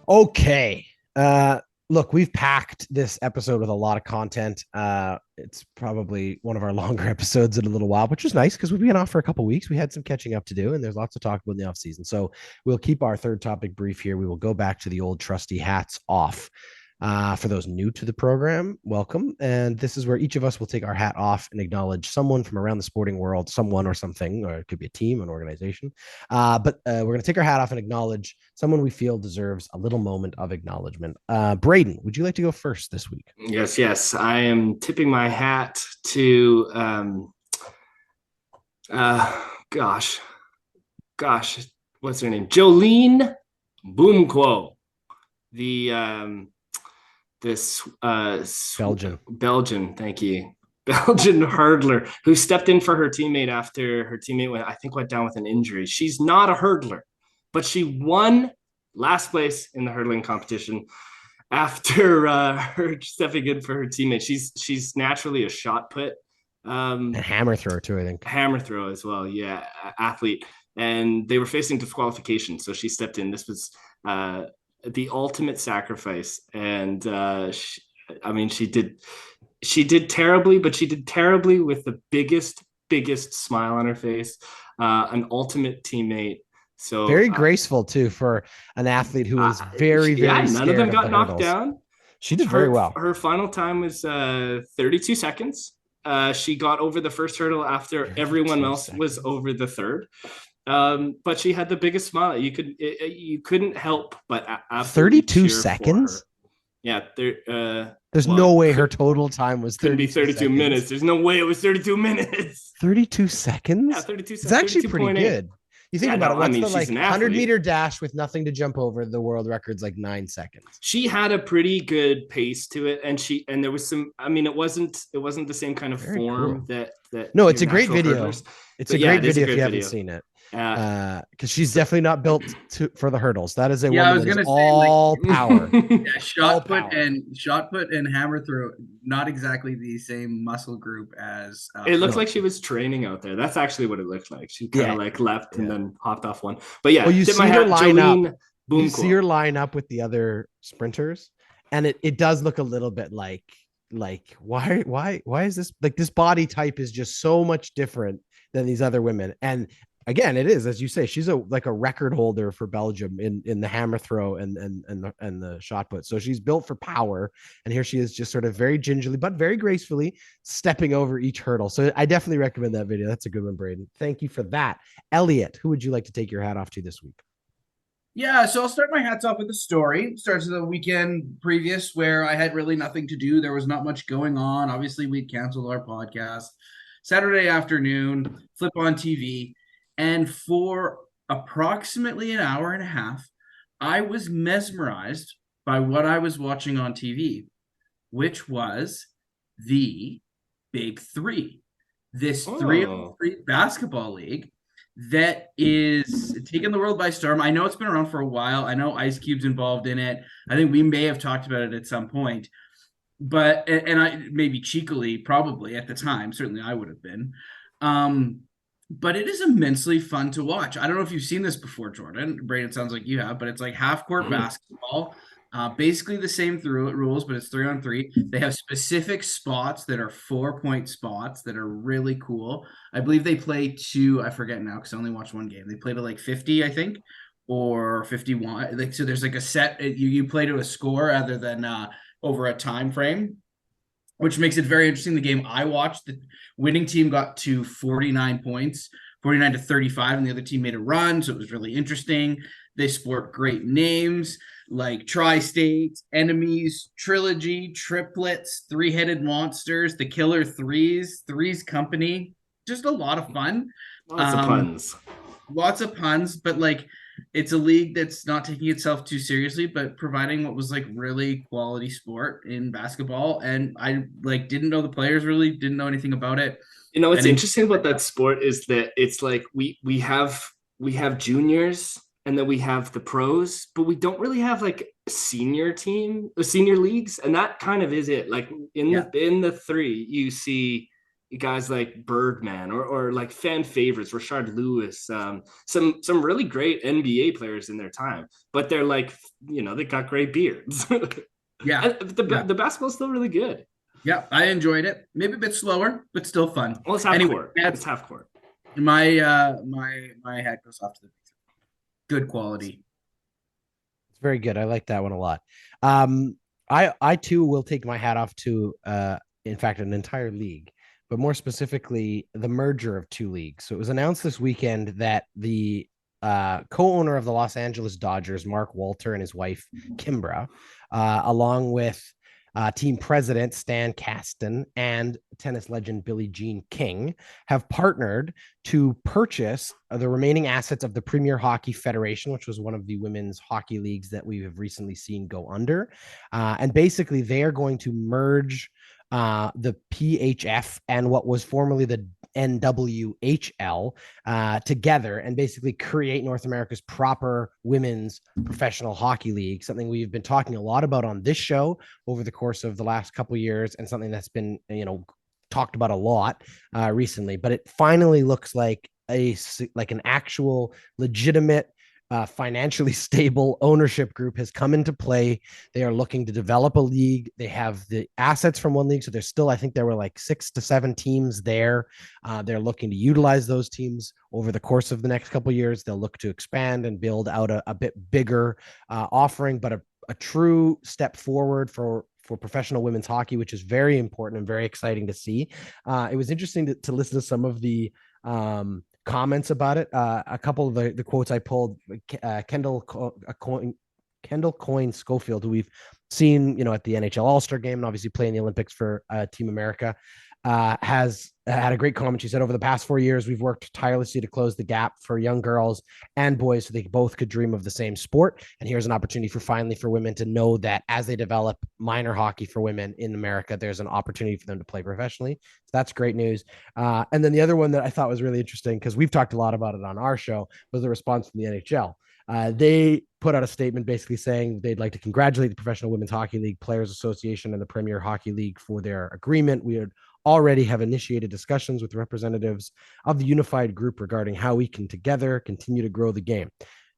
A: Okay. Look, we've packed this episode with a lot of content. It's probably one of our longer episodes in a little while, which is nice because we've been off for a couple of weeks. We had some catching up to do, and there's lots to talk about in the offseason. So we'll keep our third topic brief here. We will go back to the old trusty hats off. For those new to the program, welcome. And this is where each of us will take our hat off and acknowledge someone from around the sporting world, someone or something, or it could be a team, an organization. But we're going to take our hat off and acknowledge someone we feel deserves a little moment of acknowledgement. Braden, would you like to go first this week?
C: Yes. I am tipping my hat to, gosh, what's her name? Jolene Boomquo. Belgian, thank you. Belgian hurdler who stepped in for her teammate after her teammate went down with an injury. She's not a hurdler, but she won last place in the hurdling competition after her stepping in for her teammate. She's naturally a shot put.
A: And hammer thrower too, I think.
C: Hammer throw as well, yeah, athlete. And they were facing disqualification, so she stepped in. This was the ultimate sacrifice, and she did terribly, but she did terribly with the biggest smile on her face. An ultimate teammate. So
A: very graceful too for an athlete who was very
C: none of them got knocked down.
A: She did very well.
C: Her final time was 32 seconds. She got over the first hurdle after everyone else was over the third. But she had the biggest smile. You couldn't help but
A: 32 seconds.
C: Yeah,
A: there's no way her total time was
C: 32 minutes. There's no way it was 32 minutes.
A: 32 seconds.
C: Yeah, 32 seconds.
A: It's actually pretty good. You think about it. What's the 100-meter dash with nothing to jump over? The world record's like 9 seconds.
C: She had a pretty good pace to it, and there was some. I mean, it wasn't the same kind of form that.
A: No, it's a great video.
C: Hurdlers.
A: It's a great video if you haven't seen it. Because she's definitely not built for the hurdles. That is a woman that is all power.
B: Shot put and hammer throw, not exactly the same muscle group as.
C: It looked like she was training out there. That's actually what it looked like. She kind of like left and then hopped off one. But yeah,
A: you see her line up. You see her line up with the other sprinters, and it does look a little bit like why is this, like, this body type is just so much different than these other women. And again, it is, as you say, she's a record holder for Belgium in the hammer throw and the shot put. So she's built for power. And here she is, just sort of very gingerly, but very gracefully stepping over each hurdle. So I definitely recommend that video. That's a good one, Braden. Thank you for that. Elliot, who would you like to take your hat off to this week?
B: Yeah, so I'll start my hats off with a story. It starts with the weekend previous where I had really nothing to do. There was not much going on. Obviously, we'd canceled our podcast. Saturday afternoon, flip on TV. And for approximately an hour and a half, I was mesmerized by what I was watching on TV, which was the Big Three. This 3-on-3 basketball league that is taking the world by storm. I know it's been around for a while. I know Ice Cube's involved in it. I think we may have talked about it at some point. But, and I maybe cheekily, probably at the time, certainly I would have been. But it is immensely fun to watch. I don't know if you've seen this before, Jordan. Braden, it sounds like you have, but it's like half-court basketball. Basically the same rules, but it's 3-on-3. They have specific spots that are 4-point spots that are really cool. I believe they play to, I forget now because I only watched one game. They play to like 50, I think, or 51. Like, so there's like a set. You play to a score rather than over a time frame. which makes it very interesting. The game I watched, the winning team got to 49 points, 49 to 35, and the other team made a run. So it was really interesting. They sport great names like Tri-States, Enemies, Trilogy, Triplets, Three-Headed Monsters, The Killer Threes, Threes Company. Just a lot of fun.
C: Lots of puns.
B: Lots of puns, but like it's a league that's not taking itself too seriously, but providing what was like really quality sport in basketball. And I like didn't know the players, really didn't know anything about it.
C: You know what's interesting about that sport is that it's like we have juniors and then we have the pros, but we don't really have like a senior leagues, and that kind of is it. Like in the three, you see guys like Birdman or like fan favorites, Rashard Lewis, some really great NBA players in their time, but they're like, they got gray beards. The basketball's still really good.
B: Yeah, I enjoyed it. Maybe a bit slower, but still fun.
C: Well, it's half court. It's half court.
B: My hat goes off to the good quality.
A: It's very good. I like that one a lot. I too will take my hat off to in fact an entire league, but more specifically the merger of two leagues. So it was announced this weekend that the co-owner of the Los Angeles Dodgers, Mark Walter, and his wife, Kimbra, along with team president Stan Kasten and tennis legend Billie Jean King, have partnered to purchase the remaining assets of the Premier Hockey Federation, which was one of the women's hockey leagues that we have recently seen go under. And basically, they are going to merge the PHF and what was formerly the NWHL together and basically create North America's proper women's professional hockey league, something we've been talking a lot about on this show over the course of the last couple of years, and something that's been, talked about a lot recently. But it finally looks like an actual legitimate financially stable ownership group has come into play. They are looking to develop a league. They have the assets from one league. So there's still, I think there were like 6 to 7 teams there. They're looking to utilize those teams over the course of the next couple of years. They'll look to expand and build out a bit bigger offering, but a true step forward for professional women's hockey, which is very important and very exciting to see. It was interesting to listen to some of the comments about it. A couple of the quotes I pulled, Kendall Coyne Schofield, who we've seen, at the NHL All-Star game and obviously playing the Olympics for Team America, has had a great comment. She said, over the past 4 years, we've worked tirelessly to close the gap for young girls and boys so they both could dream of the same sport. And here's an opportunity for women to know that as they develop minor hockey for women in America, there's an opportunity for them to play professionally. So that's great news. And then the other one that I thought was really interesting, because we've talked a lot about it on our show, was the response from the NHL. They put out a statement basically saying they'd like to congratulate the Professional Women's Hockey League Players Association and the Premier Hockey League for their agreement. We would already have initiated discussions with representatives of the unified group regarding how we can together continue to grow the game.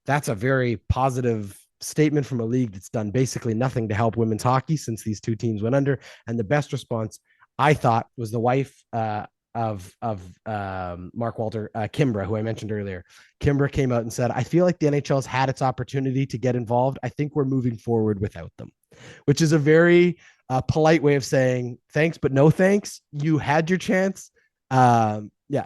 A: That's a very positive statement from a league that's done basically nothing to help women's hockey since these two teams went under. And the best response, I thought, was the wife of Mark Walter, Kimbra, who I mentioned earlier. Kimbra came out and said, I feel like the NHL has had its opportunity to get involved. I think we're moving forward without them, which is a very polite way of saying thanks, but no thanks. You had your chance. Off you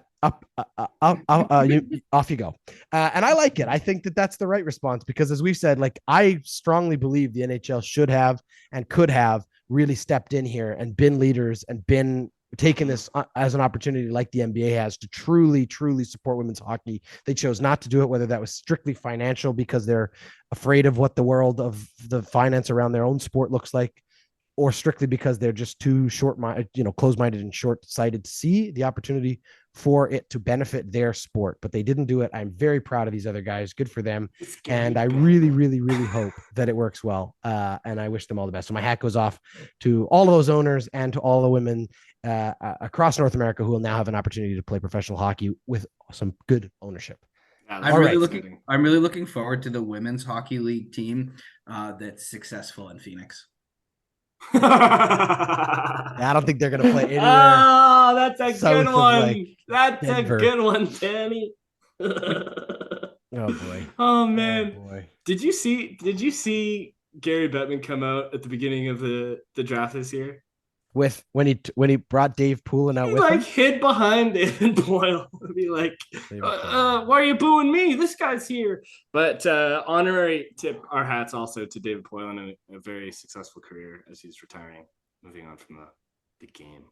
A: go. And I like it. I think that that's the right response, because as we've said, like, I strongly believe the NHL should have and could have really stepped in here and been leaders and been taking this as an opportunity like the NBA has to truly, truly support women's hockey. They chose not to do it, whether that was strictly financial because they're afraid of what the world of the finance around their own sport looks like, or strictly because they're just too closed-minded and short-sighted to see the opportunity for it to benefit their sport. But they didn't do it. I'm very proud of these other guys. Good for them. And I really, really, really hope that it works well. And I wish them all the best. So my hat goes off to all of those owners and to all the women across North America who will now have an opportunity to play professional hockey with some good ownership.
B: I'm really looking forward to the women's hockey league team that's successful in Phoenix.
A: I don't think they're going to play anywhere.
C: Oh, that's a good one.
A: Like
C: that's
A: Denver.
C: A good one, Danny.
A: Oh boy.
C: Oh man.
A: Oh, boy.
C: Did you see Gary Bettman come out at the beginning of the draft this year?
A: with when he brought Dave Poulin out
C: He
A: with
C: like
A: him.
C: hid behind David Boyle and be like, why are you booing me? This guy's here. But honorary tip our hats also to David Boyle and a very successful career as he's retiring, moving on from the game.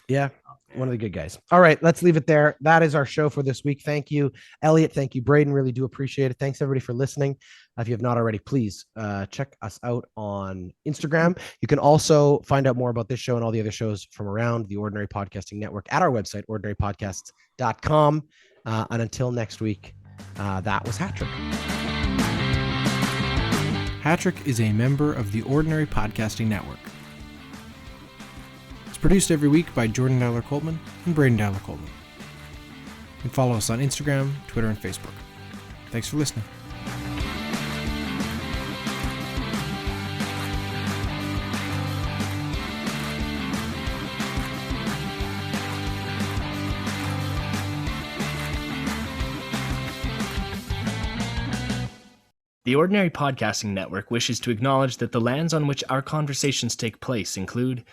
A: Yeah, one of the good guys. All right, let's leave it there. That is our show for this week. Thank you, Elliot. Thank you, Braden. Really do appreciate it. Thanks, everybody, for listening. If you have not already, please check us out on Instagram. You can also find out more about this show and all the other shows from around the Ordinary Podcasting Network at our website, ordinarypodcasts.com. And until next week, that was Hattrick.
F: Hattrick is a member of the Ordinary Podcasting Network. It's produced every week by Jordan Dowler Coltman and Braden Dowler Coltman. You can follow us on Instagram, Twitter, and Facebook. Thanks for listening.
D: The Ordinary Podcasting Network wishes to acknowledge that the lands on which our conversations take place include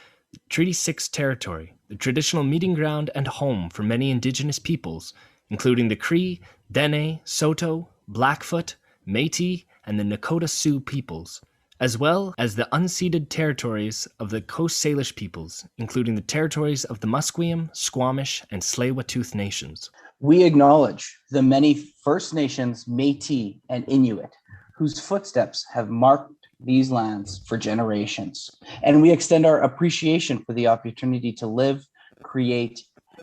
D: Treaty 6 territory, the traditional meeting ground and home for many Indigenous peoples, including the Cree, Dene, Saulteaux, Blackfoot, Métis, and the Nakota Sioux peoples, as well as the unceded territories of the Coast Salish peoples, including the territories of the Musqueam, Squamish, and Tsleil-Waututh nations.
G: We acknowledge the many First Nations, Métis, and Inuit whose footsteps have marked these lands for generations. And we extend our appreciation for the opportunity to live, create,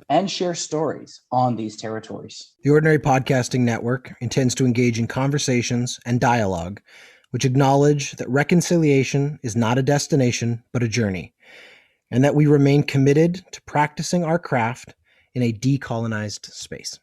G: and share stories on these territories.
A: The Ordinary Podcasting Network intends to engage in conversations and dialogue which acknowledge that reconciliation is not a destination, but a journey, and that we remain committed to practicing our craft in a decolonized space.